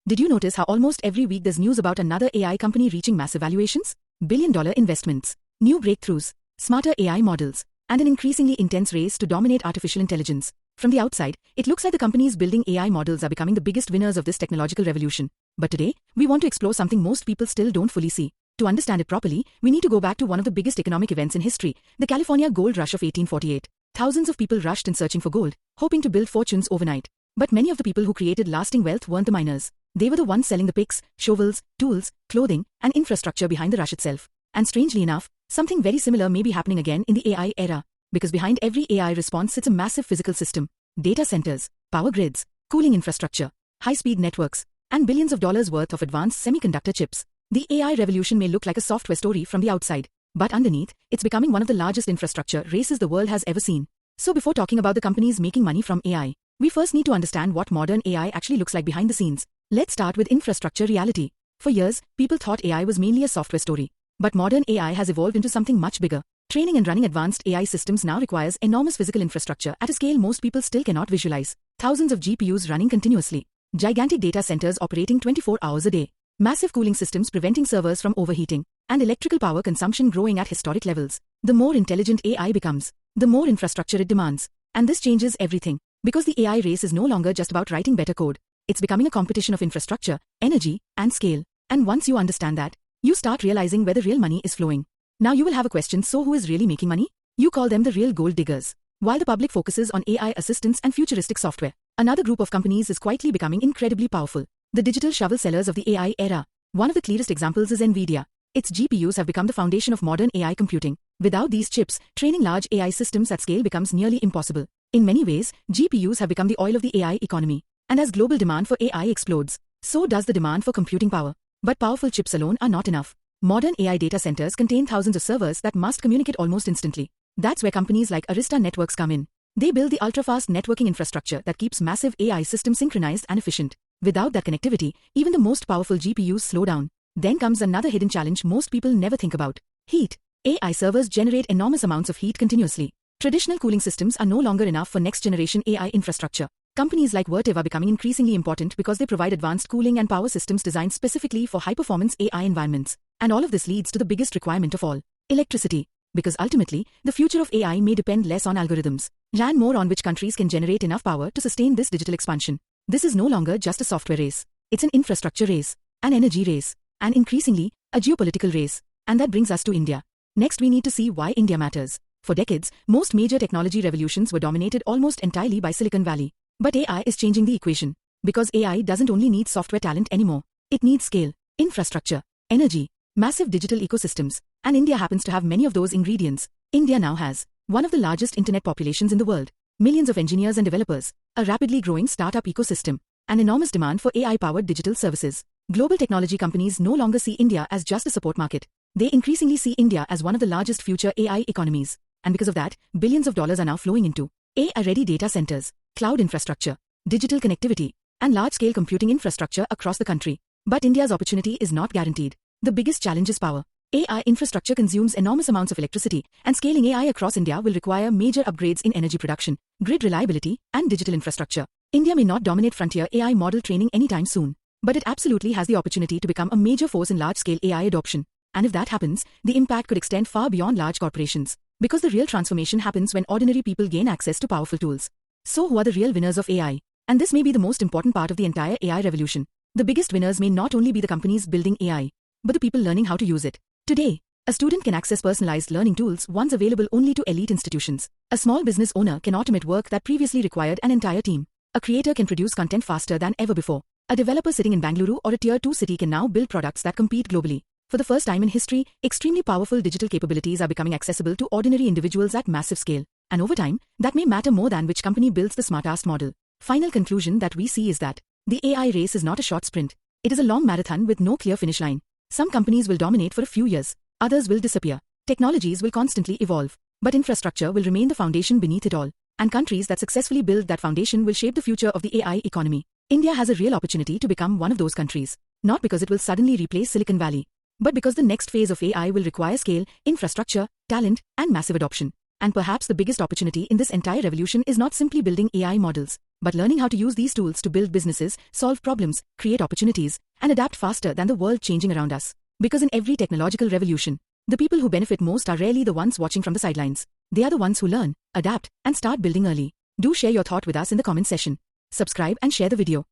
Did you notice how almost every week there's news about another AI company reaching massive valuations? Billion-dollar investments, new breakthroughs, smarter AI models, and an increasingly intense race to dominate artificial intelligence. From the outside, it looks like the companies building AI models are becoming the biggest winners of this technological revolution. But today, we want to explore something most people still don't fully see. To understand it properly, we need to go back to one of the biggest economic events in history, the California gold rush of 1848. Thousands of people rushed in searching for gold, hoping to build fortunes overnight. But many of the people who created lasting wealth weren't the miners. They were the ones selling the picks, shovels, tools, clothing, and infrastructure behind the rush itself. And strangely enough, something very similar may be happening again in the AI era. Because behind every AI response sits a massive physical system. Data centers, power grids, cooling infrastructure, high-speed networks, and billions of dollars worth of advanced semiconductor chips. The AI revolution may look like a software story from the outside, but underneath, it's becoming one of the largest infrastructure races the world has ever seen. So before talking about the companies making money from AI, we first need to understand what modern AI actually looks like behind the scenes. Let's start with infrastructure reality. For years, people thought AI was mainly a software story. But modern AI has evolved into something much bigger. Training and running advanced AI systems now requires enormous physical infrastructure at a scale most people still cannot visualize. Thousands of GPUs running continuously. Gigantic data centers operating 24 hours a day. Massive cooling systems preventing servers from overheating. And electrical power consumption growing at historic levels. The more intelligent AI becomes, the more infrastructure it demands. And this changes everything. Because the AI race is no longer just about writing better code. It's becoming a competition of infrastructure, energy, and scale. And once you understand that, you start realizing where the real money is flowing. Now you will have a question, so who is really making money? You call them the real gold diggers. While the public focuses on AI assistants and futuristic software, another group of companies is quietly becoming incredibly powerful. The digital shovel sellers of the AI era. One of the clearest examples is NVIDIA. Its GPUs have become the foundation of modern AI computing. Without these chips, training large AI systems at scale becomes nearly impossible. In many ways, GPUs have become the oil of the AI economy. And as global demand for AI explodes, so does the demand for computing power. But powerful chips alone are not enough. Modern AI data centers contain thousands of servers that must communicate almost instantly. That's where companies like Arista Networks come in. They build the ultra-fast networking infrastructure that keeps massive AI systems synchronized and efficient. Without that connectivity, even the most powerful GPUs slow down. Then comes another hidden challenge most people never think about. Heat. AI servers generate enormous amounts of heat continuously. Traditional cooling systems are no longer enough for next-generation AI infrastructure. Companies like Vertiv are becoming increasingly important because they provide advanced cooling and power systems designed specifically for high-performance AI environments. And all of this leads to the biggest requirement of all, electricity. Because ultimately, the future of AI may depend less on algorithms, and more on which countries can generate enough power to sustain this digital expansion. This is no longer just a software race. It's an infrastructure race, an energy race, and increasingly, a geopolitical race. And that brings us to India. Next, we need to see why India matters. For decades, most major technology revolutions were dominated almost entirely by Silicon Valley. But AI is changing the equation. Because AI doesn't only need software talent anymore. It needs scale, infrastructure, energy, massive digital ecosystems. And India happens to have many of those ingredients. India now has one of the largest internet populations in the world. Millions of engineers and developers, a rapidly growing startup ecosystem, and enormous demand for AI-powered digital services. Global technology companies no longer see India as just a support market. They increasingly see India as one of the largest future AI economies. And because of that, billions of dollars are now flowing into AI-ready data centers, cloud infrastructure, digital connectivity, and large-scale computing infrastructure across the country. But India's opportunity is not guaranteed. The biggest challenge is power. AI infrastructure consumes enormous amounts of electricity, and scaling AI across India will require major upgrades in energy production, grid reliability, and digital infrastructure. India may not dominate frontier AI model training anytime soon, but it absolutely has the opportunity to become a major force in large-scale AI adoption. And if that happens, the impact could extend far beyond large corporations. Because the real transformation happens when ordinary people gain access to powerful tools. So who are the real winners of AI? And this may be the most important part of the entire AI revolution. The biggest winners may not only be the companies building AI, but the people learning how to use it. Today, a student can access personalized learning tools once available only to elite institutions. A small business owner can automate work that previously required an entire team. A creator can produce content faster than ever before. A developer sitting in Bangalore or a tier 2 city can now build products that compete globally. For the first time in history, extremely powerful digital capabilities are becoming accessible to ordinary individuals at massive scale. And over time, that may matter more than which company builds the smartest model. Final conclusion that we see is that the AI race is not a short sprint. It is a long marathon with no clear finish line. Some companies will dominate for a few years. Others will disappear. Technologies will constantly evolve. But infrastructure will remain the foundation beneath it all. And countries that successfully build that foundation will shape the future of the AI economy. India has a real opportunity to become one of those countries. Not because it will suddenly replace Silicon Valley, but because the next phase of AI will require scale, infrastructure, talent, and massive adoption. And perhaps the biggest opportunity in this entire revolution is not simply building AI models. but learning how to use these tools to build businesses, solve problems, create opportunities, and adapt faster than the world changing around us. Because in every technological revolution, the people who benefit most are rarely the ones watching from the sidelines. They are the ones who learn, adapt, and start building early. Do share your thought with us in the comment section. Subscribe and share the video.